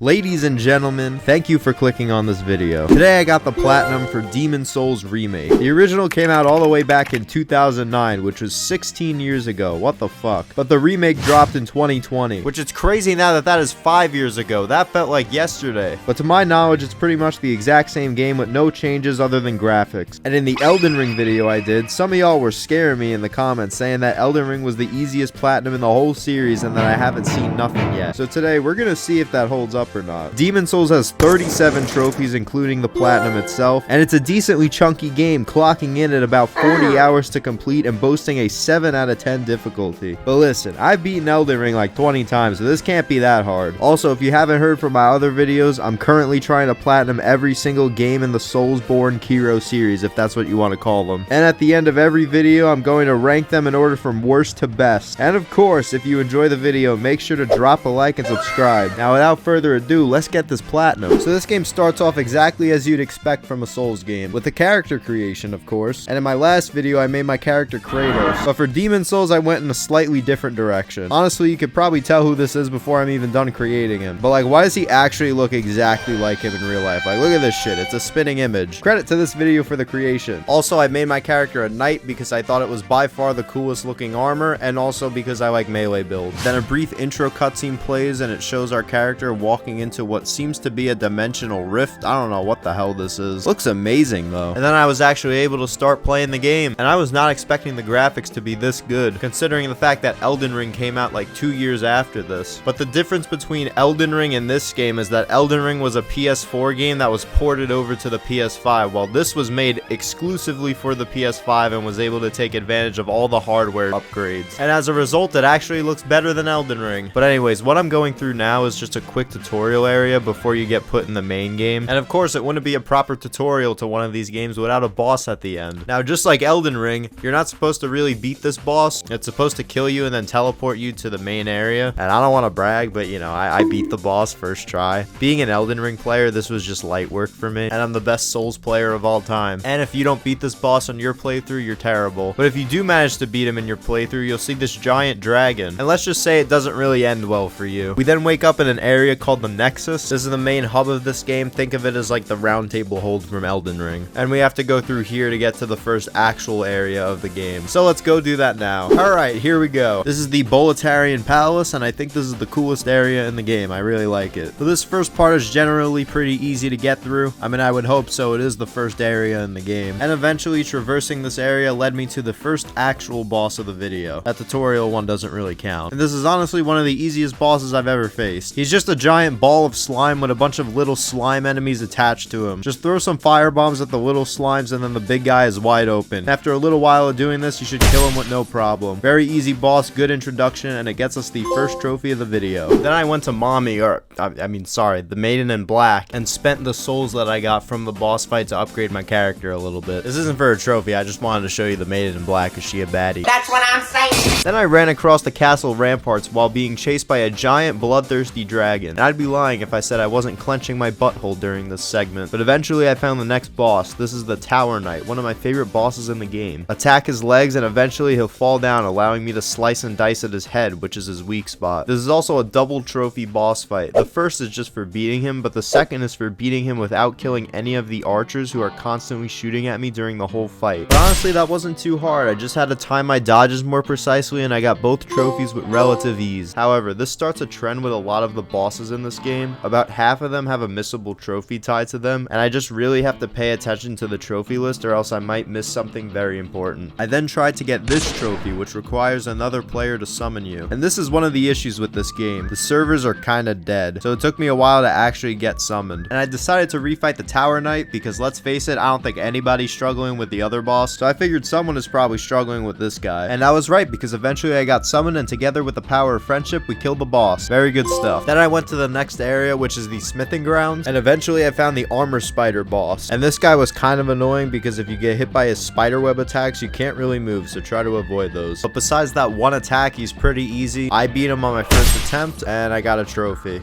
Ladies and gentlemen, thank you for clicking on this video. Today I got the platinum for Demon's Souls Remake. The original came out all the way back in 2009, which was 16 years ago. What the fuck? But the remake dropped in 2020, which is crazy now that that is 5 years ago. That felt like yesterday. But to my knowledge, it's pretty much the exact same game with no changes other than graphics. And in the Elden Ring video I did, some of y'all were scaring me in the comments saying that Elden Ring was the easiest platinum in the whole series and that I haven't seen nothing yet. So today we're gonna see if that holds up or not. Demon's Souls has 37 trophies including the platinum itself, and it's a decently chunky game, clocking in at about 40 hours to complete and boasting a 7 out of 10 difficulty. But listen, I've beaten Elden Ring like 20 times, so this can't be that hard. Also, if you haven't heard from my other videos, I'm currently trying to platinum every single game in the Soulsborne Hero series, if that's what you want to call them. And at the end of every video, I'm going to rank them in order from worst to best. And of course, if you enjoy the video, make sure to drop a like and subscribe. Now, without further ado, let's get this platinum. So this game starts off exactly as you'd expect from a Souls game, with the character creation, of course. And in my last video, I made my character Kratos. But for Demon's Souls, I went in a slightly different direction. Honestly, you could probably tell who this is before I'm even done creating him. But like, why does he actually look exactly like him in real life? Like, look at this shit. It's a spinning image. Credit to this video for the creation. Also, I made my character a knight because I thought it was by far the coolest looking armor, and also because I like melee builds. Then a brief intro cutscene plays, and it shows our character walking into what seems to be a dimensional rift. I don't know what the hell this is. Looks amazing though. And then I was actually able to start playing the game, and I was not expecting the graphics to be this good, considering the fact that Elden Ring came out like 2 years after this. But the difference between Elden Ring and this game is that Elden Ring was a PS4 game that was ported over to the PS5, while this was made exclusively for the PS5 and was able to take advantage of all the hardware upgrades. And as a result, it actually looks better than Elden Ring. But anyways, what I'm going through now is just a quick tutorial area before you get put in the main game. And of course, it wouldn't be a proper tutorial to one of these games without a boss at the end. Now, just like Elden Ring, you're not supposed to really beat this boss. It's supposed to kill you and then teleport you to the main area. And I don't want to brag, but you know, I beat the boss first try. Being an Elden Ring player, this was just light work for me. And I'm the best Souls player of all time. And if you don't beat this boss on your playthrough, you're terrible. But if you do manage to beat him in your playthrough, you'll see this giant dragon. And let's just say it doesn't really end well for you. We then wake up in an area called the Nexus. This is the main hub of this game. Think of it as like the round table hold from Elden Ring. And we have to go through here to get to the first actual area of the game. So let's go do that now. Alright, here we go. This is the Boletarian Palace, and I think this is the coolest area in the game. I really like it. So this first part is generally pretty easy to get through. I mean, I would hope so. It is the first area in the game. And eventually traversing this area led me to the first actual boss of the video. That tutorial one doesn't really count. And this is honestly one of the easiest bosses I've ever faced. He's just a giant ball of slime with a bunch of little slime enemies attached to him. Just throw some fire bombs at the little slimes and then the big guy is wide open. After a little while of doing this, you should kill him with no problem. Very easy boss, good introduction, and it gets us the first trophy of the video. Then I went to the Maiden in Black, and spent the souls that I got from the boss fight to upgrade my character a little bit. This isn't for a trophy, I just wanted to show you the Maiden in Black. Is she a baddie? That's what I'm saying! Then I ran across the castle ramparts while being chased by a giant bloodthirsty dragon. And I'd be lying if I said I wasn't clenching my butthole during this segment. But eventually I found the next boss. This is the Tower Knight, one of my favorite bosses in the game. Attack his legs and eventually he'll fall down, allowing me to slice and dice at his head, which is his weak spot. This is also a double trophy boss fight. The first is just for beating him, but the second is for beating him without killing any of the archers who are constantly shooting at me during the whole fight. But honestly, that wasn't too hard. I just had to time my dodges more precisely and I got both trophies with relative ease. However, this starts a trend with a lot of the bosses in this game. About half of them have a missable trophy tied to them, and I just really have to pay attention to the trophy list or else I might miss something very important. I then tried to get this trophy, which requires another player to summon you. And this is one of the issues with this game. The servers are kinda dead, so it took me a while to actually get summoned. And I decided to refight the Tower Knight because let's face it, I don't think anybody's struggling with the other boss, so I figured someone is probably struggling with this guy. And I was right, because eventually I got summoned, and together with the power of friendship, we killed the boss. Very good stuff. Then I went to the next area, which is the smithing grounds, and eventually I found the armor spider boss. And this guy was kind of annoying because if you get hit by his spiderweb attacks, you can't really move, so try to avoid those. But besides that one attack, he's pretty easy. I beat him on my first attempt, and I got a trophy.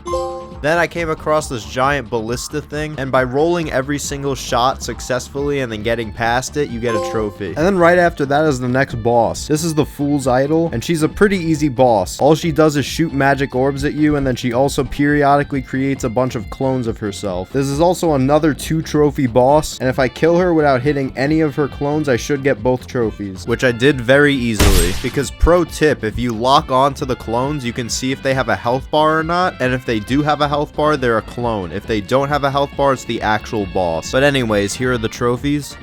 Then I came across this giant ballista thing, and by rolling every single shot successfully and then getting past it, you get a trophy. And then right after that is the next boss. This is the Fool's Idol, and she's a pretty easy boss. All she does is shoot magic orbs at you, and then she also periodically creates a bunch of clones of herself. This is also another 2-trophy boss, and if I kill her without hitting any of her clones, I should get both trophies, which I did very easily. Because pro tip, if you lock on to the clones, you can see if they have a health bar or not, and if they do have a health bar, they're a clone. If they don't have a health bar, it's the actual boss. But anyways, here are the trophies.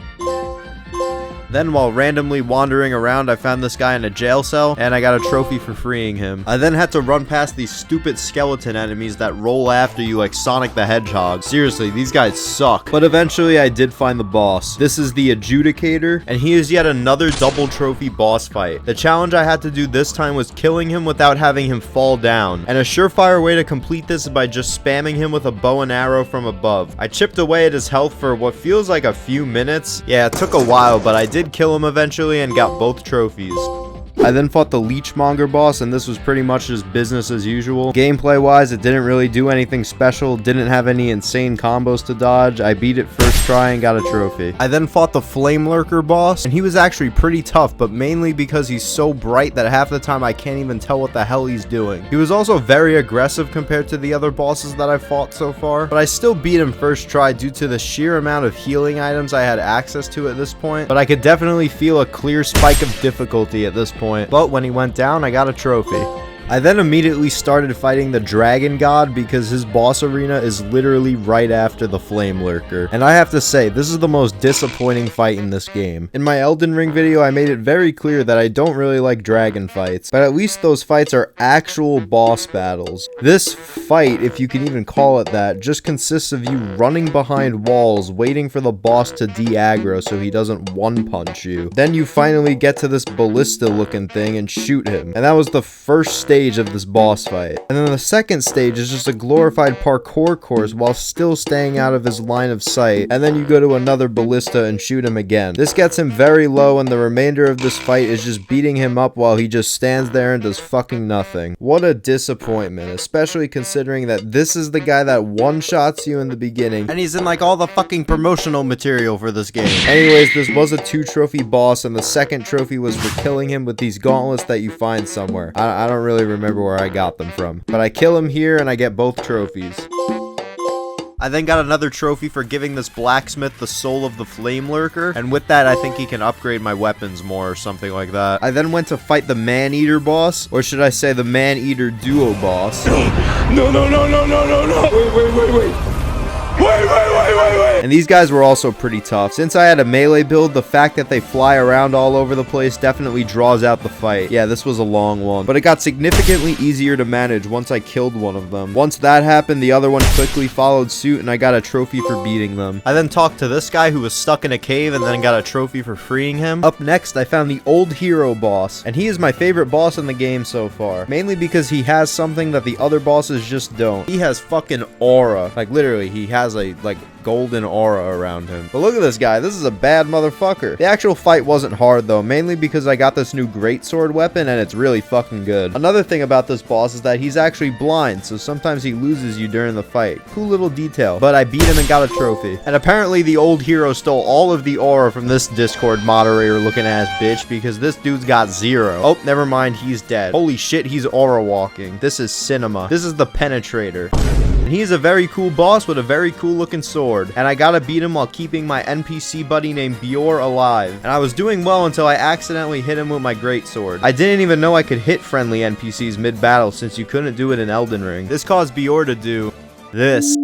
Then while randomly wandering around, I found this guy in a jail cell, and I got a trophy for freeing him. I then had to run past these stupid skeleton enemies that roll after you like Sonic the Hedgehog. Seriously, these guys suck. But eventually I did find the boss. This is the Adjudicator, and he is yet another double trophy boss fight. The challenge I had to do this time was killing him without having him fall down. And a surefire way to complete this is by just spamming him with a bow and arrow from above. I chipped away at his health for what feels like a few minutes. Yeah, it took a while, but I did kill him eventually and got both trophies. I then fought the Leechmonger boss, and this was pretty much just business as usual. Gameplay wise, it didn't really do anything special, didn't have any insane combos to dodge. I beat it first try and got a trophy. I then fought the Flame Lurker boss, and he was actually pretty tough, but mainly because he's so bright that half the time I can't even tell what the hell he's doing. He was also very aggressive compared to the other bosses that I've fought so far, but I still beat him first try due to the sheer amount of healing items I had access to at this point. But I could definitely feel a clear spike of difficulty at this point. But when he went down, I got a trophy. I then immediately started fighting the Dragon God because his boss arena is literally right after the Flame Lurker. And I have to say, this is the most disappointing fight in this game. In my Elden Ring video, I made it very clear that I don't really like dragon fights, but at least those fights are actual boss battles. This fight, if you can even call it that, just consists of you running behind walls, waiting for the boss to de-aggro so he doesn't one-punch you. Then you finally get to this ballista-looking thing and shoot him. And that was the first stage of this boss fight. And then the second stage is just a glorified parkour course while still staying out of his line of sight. And then you go to another ballista and shoot him again. This gets him very low, and the remainder of this fight is just beating him up while he just stands there and does fucking nothing. What a disappointment, especially considering that this is the guy that one-shots you in the beginning, and he's in like all the fucking promotional material for this game. Anyways, this was a 2-trophy boss, and the second trophy was for killing him with these gauntlets that you find somewhere. I don't really remember where I got them from, but I kill him here and I get both trophies. I then got another trophy for giving this blacksmith the soul of the Flame Lurker, and with that I think he can upgrade my weapons more or something like that. I then went to fight the Maneater boss, or should I say the Maneater duo boss. No, wait. And these guys were also pretty tough. Since I had a melee build, the fact that they fly around all over the place definitely draws out the fight. Yeah, this was a long one, but it got significantly easier to manage once I killed one of them. Once that happened, the other one quickly followed suit, and I got a trophy for beating them. I then talked to this guy who was stuck in a cave and then got a trophy for freeing him. Up next, I found the Old Hero boss, and he is my favorite boss in the game so far, mainly because he has something that the other bosses just don't. He has fucking aura. Like literally, he has a golden aura around him. But look at this guy. This is a bad motherfucker. The actual fight wasn't hard though, mainly because I got this new greatsword weapon and it's really fucking good. Another thing about this boss is that he's actually blind, so sometimes he loses you during the fight. Cool little detail. But I beat him and got a trophy. And apparently the Old Hero stole all of the aura from this Discord moderator looking ass bitch, because this dude's got 0. Oh, never mind, he's dead. Holy shit, he's aura walking. This is cinema. This is the Penetrator. And he's a very cool boss with a very cool looking sword, and I gotta beat him while keeping my NPC buddy named Bjor alive. And I was doing well until I accidentally hit him with my greatsword. I didn't even know I could hit friendly NPCs mid-battle since you couldn't do it in Elden Ring. This caused Bjor to do this.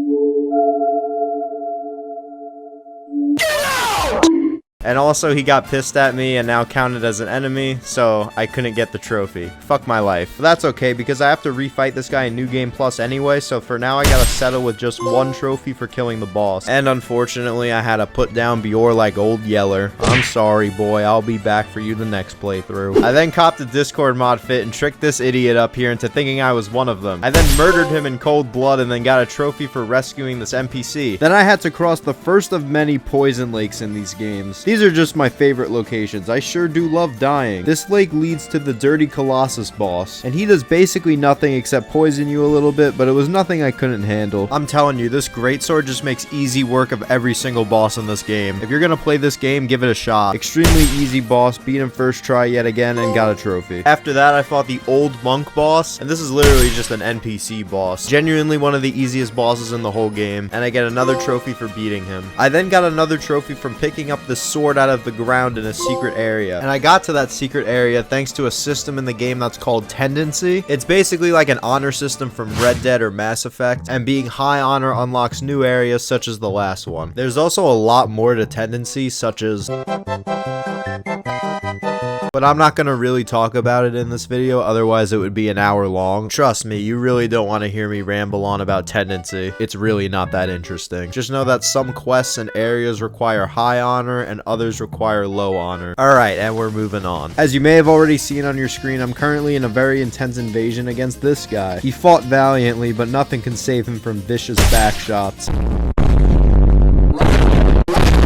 And also he got pissed at me and now counted as an enemy, so I couldn't get the trophy. Fuck my life. But that's okay, because I have to refight this guy in New Game Plus anyway, so for now I gotta settle with just 1 trophy for killing the boss. And unfortunately, I had to put down Bjor like Old Yeller. I'm sorry, boy. I'll be back for you the next playthrough. I then copped a Discord mod fit and tricked this idiot up here into thinking I was one of them. I then murdered him in cold blood and then got a trophy for rescuing this NPC. Then I had to cross the first of many poison lakes in these games. These these are just my favorite locations. I sure do love dying. This lake leads to the Dirty Colossus boss, and he does basically nothing except poison you a little bit, but it was nothing I couldn't handle. I'm telling you, this greatsword just makes easy work of every single boss in this game. If you're gonna play this game, give it a shot. Extremely easy boss, beat him first try yet again, and got a trophy. After that, I fought the old monk boss, and this is literally just an NPC boss. Genuinely one of the easiest bosses in the whole game, and I get another trophy for beating him. I then got another trophy from picking up the sword out of the ground in a secret area, and I got to that secret area thanks to a system in the game that's called Tendency. It's basically like an honor system from Red Dead or Mass Effect, and being high honor unlocks new areas such as the last one. There's also a lot more to Tendency, such as... but I'm not gonna really talk about it in this video, otherwise it would be an hour long. Trust me, you really don't want to hear me ramble on about Tendency. It's really not that interesting. Just know that some quests and areas require high honor and others require low honor. Alright, and we're moving on. As you may have already seen on your screen, I'm currently in a very intense invasion against this guy. He fought valiantly, but nothing can save him from vicious back shots.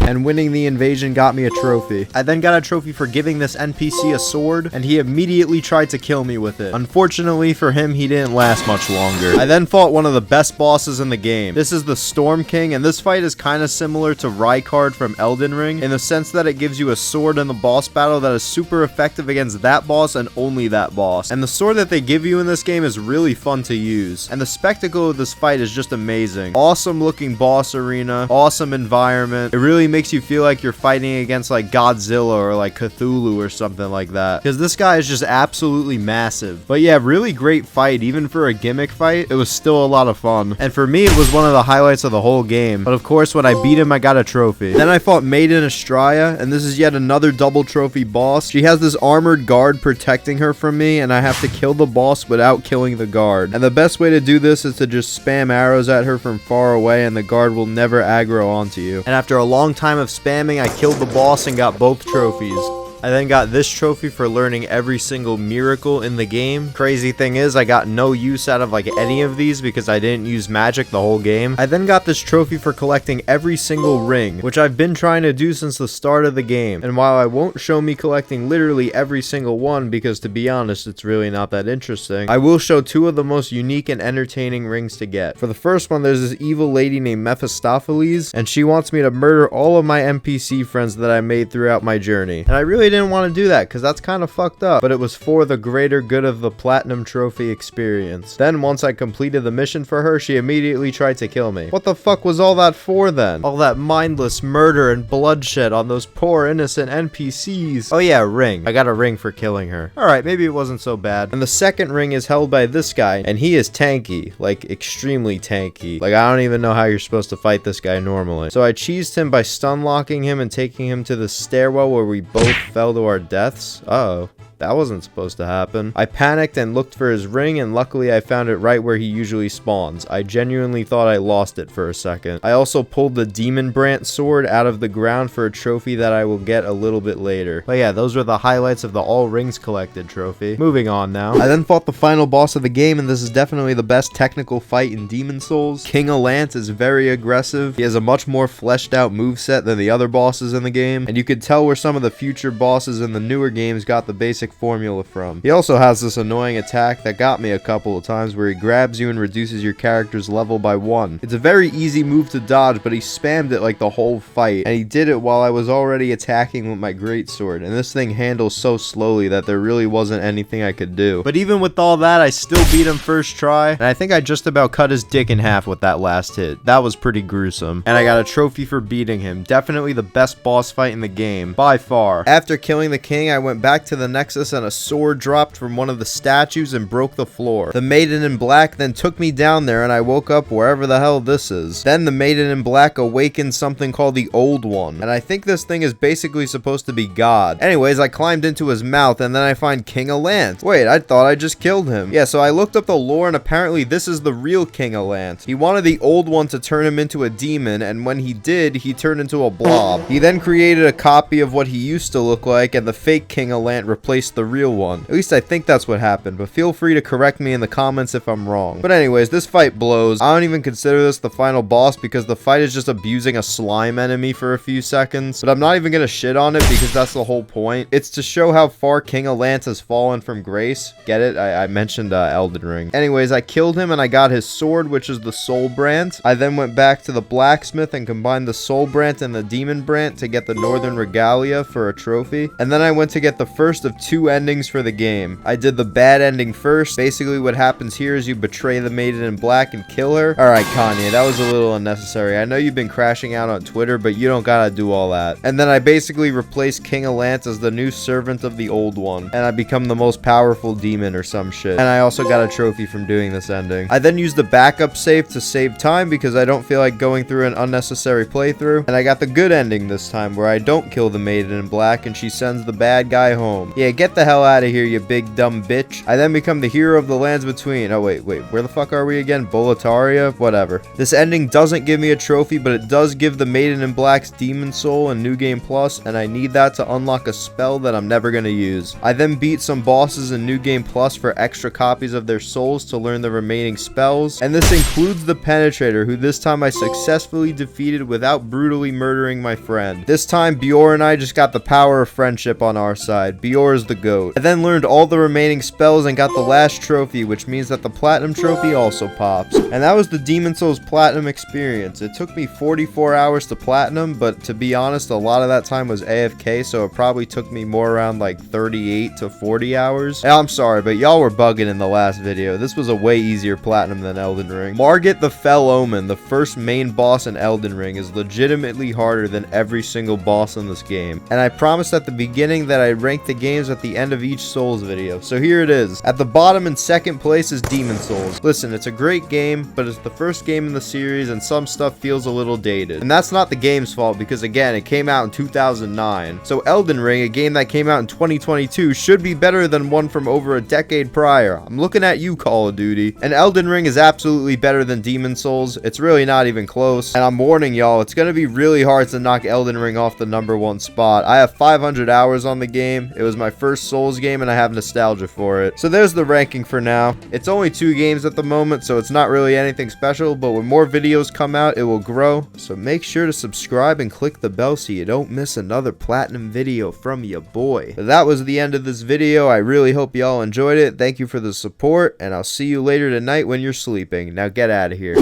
And winning the invasion got me a trophy. I then got a trophy for giving this NPC a sword, and he immediately tried to kill me with it. Unfortunately for him, he didn't last much longer. I then fought one of the best bosses in the game. This is the Storm King, and this fight is kind of similar to Rykard from Elden Ring, in the sense that it gives you a sword in the boss battle that is super effective against that boss and only that boss. And the sword that they give you in this game is really fun to use. And the spectacle of this fight is just amazing. Awesome looking boss arena, awesome environment. It really makes you feel like you're fighting against like Godzilla or like Cthulhu or something like that, because this guy is just absolutely massive. But yeah, really great fight. Even for a gimmick fight, it was still a lot of fun, and for me it was one of the highlights of the whole game. But of course, when I beat him, I got a trophy. Then I fought Maiden Astraea, and this is yet another double trophy boss. She has this armored guard protecting her from me, and I have to kill the boss without killing the guard. And the best way to do this is to just spam arrows at her from far away, and the guard will never aggro onto you. And after a long time of spamming, I killed the boss and got both trophies. I then got this trophy for learning every single miracle in the game. Crazy thing is, I got no use out of like any of these because I didn't use magic the whole game. I then got this trophy for collecting every single ring, which I've been trying to do since the start of the game. And while I won't show me collecting literally every single one, because to be honest, it's really not that interesting, I will show two of the most unique and entertaining rings to get. For the first one, there's this evil lady named Mephistopheles, and she wants me to murder all of my NPC friends that I made throughout my journey. And I really didn't want to do that because that's kind of fucked up, but it was for the greater good of the platinum trophy experience. Then once I completed the mission for her, she immediately tried to kill me. What the fuck was all that for then? All that mindless murder and bloodshed on those poor innocent NPCs. Oh yeah, ring. I got a ring for killing her. Alright, maybe it wasn't so bad. And the second ring is held by this guy, and he is tanky, like extremely tanky. Like I don't even know how you're supposed to fight this guy normally. So I cheesed him by stun locking him and taking him to the stairwell where we both fell to our deaths. Uh-oh. That wasn't supposed to happen. I panicked and looked for his ring, and luckily I found it right where he usually spawns. I genuinely thought I lost it for a second. I also pulled the Demon Brant sword out of the ground for a trophy that I will get a little bit later. But yeah, those were the highlights of the all rings collected trophy. Moving on now. I then fought the final boss of the game, and this is definitely the best technical fight in Demon Souls. King Allant is very aggressive. He has a much more fleshed out moveset than the other bosses in the game, and you could tell where some of the future bosses in the newer games got the basic formula from. He also has this annoying attack that got me a couple of times where he grabs you and reduces your character's level by 1. It's a very easy move to dodge, but he spammed it like the whole fight, and he did it while I was already attacking with my greatsword, and this thing handles so slowly that there really wasn't anything I could do. But even with all that, I still beat him first try, and I think I just about cut his dick in half with that last hit. That was pretty gruesome, and I got a trophy for beating him. Definitely the best boss fight in the game, by far. After killing the king, I went back to the Nexus, and a sword dropped from one of the statues and broke the floor. The Maiden in Black then took me down there, and I woke up wherever the hell this is. Then the Maiden in Black awakened something called the Old One, and I think this thing is basically supposed to be God. Anyways, I climbed into his mouth, and then I find King Allant. Wait, I thought I just killed him. Yeah, so I looked up the lore, and apparently this is the real King Allant. He wanted the Old One to turn him into a demon, and when he did, he turned into a blob. He then created a copy of what he used to look like, and the fake King Allant replaced replaced the real one. At least I think that's what happened, but feel free to correct me in the comments if I'm wrong. But anyways, this fight blows. I don't even consider this the final boss because the fight is just abusing a slime enemy for a few seconds. But I'm not even gonna shit on it because that's the whole point. It's to show how far King of Lance has fallen from grace. Get it? I mentioned Elden Ring. Anyways, I killed him and I got his sword, which is the Soul Brand. I then went back to the blacksmith and combined the Soul Brand and the Demon Brand to get the Northern Regalia for a trophy. And then I went to get the first of 2 endings for the game. I did the bad ending first. Basically what happens here is you betray the Maiden in Black and kill her. Alright, Kanye, that was a little unnecessary. I know you've been crashing out on Twitter, but you don't gotta do all that. And then I basically replaced King of Lance as the new servant of the old one. And I become the most powerful demon or some shit. And I also got a trophy from doing this ending. I then used the backup save to save time because I don't feel like going through an unnecessary playthrough. And I got the good ending this time where I don't kill the Maiden in Black and she sends the bad guy home. Yeah, get the hell out of here, you big dumb bitch. I then become the hero of the lands between. Oh, wait, where the fuck are we again? Boletaria? Whatever. This ending doesn't give me a trophy, but it does give the Maiden in Black's Demon Soul and New Game Plus, and I need that to unlock a spell that I'm never gonna use. I then beat some bosses in New Game Plus for extra copies of their souls to learn the remaining spells, and this includes the Penetrator, who this time I successfully defeated without brutally murdering my friend. This time, Bior and I just got the power of friendship on our side. Bior is the GOAT. I then learned all the remaining spells and got the last trophy, which means that the Platinum trophy also pops. And that was the Demon Souls Platinum experience. It took me 44 hours to Platinum, but to be honest, a lot of that time was AFK, so it probably took me more around like 38 to 40 hours. And I'm sorry, but y'all were bugging in the last video. This was a way easier Platinum than Elden Ring. Margit the Fell Omen, the first main boss in Elden Ring, is legitimately harder than every single boss in this game. And I promised at the beginning that I'd rank the games at the end of each Souls video, so here it is. At the bottom in second place is Demon Souls. Listen, it's a great game, but it's the first game in the series and some stuff feels a little dated. And that's not the game's fault because again, it came out in 2009. So Elden Ring, a game that came out in 2022, should be better than one from over a decade prior. I'm looking at you, Call of Duty. And Elden Ring is absolutely better than Demon Souls. It's really not even close. And I'm warning y'all, it's gonna be really hard to knock Elden Ring off the #1 spot. I have 500 hours on the game. It was my first Souls game and I have nostalgia for it. So there's the ranking for now. It's only 2 games at the moment, so it's not really anything special, but when more videos come out, it will grow. So make sure to subscribe and click the bell so you don't miss another Platinum video from your boy. But that was the end of this video. I really hope y'all enjoyed it. Thank you for the support, and I'll see you later tonight when you're sleeping. Now get out of here.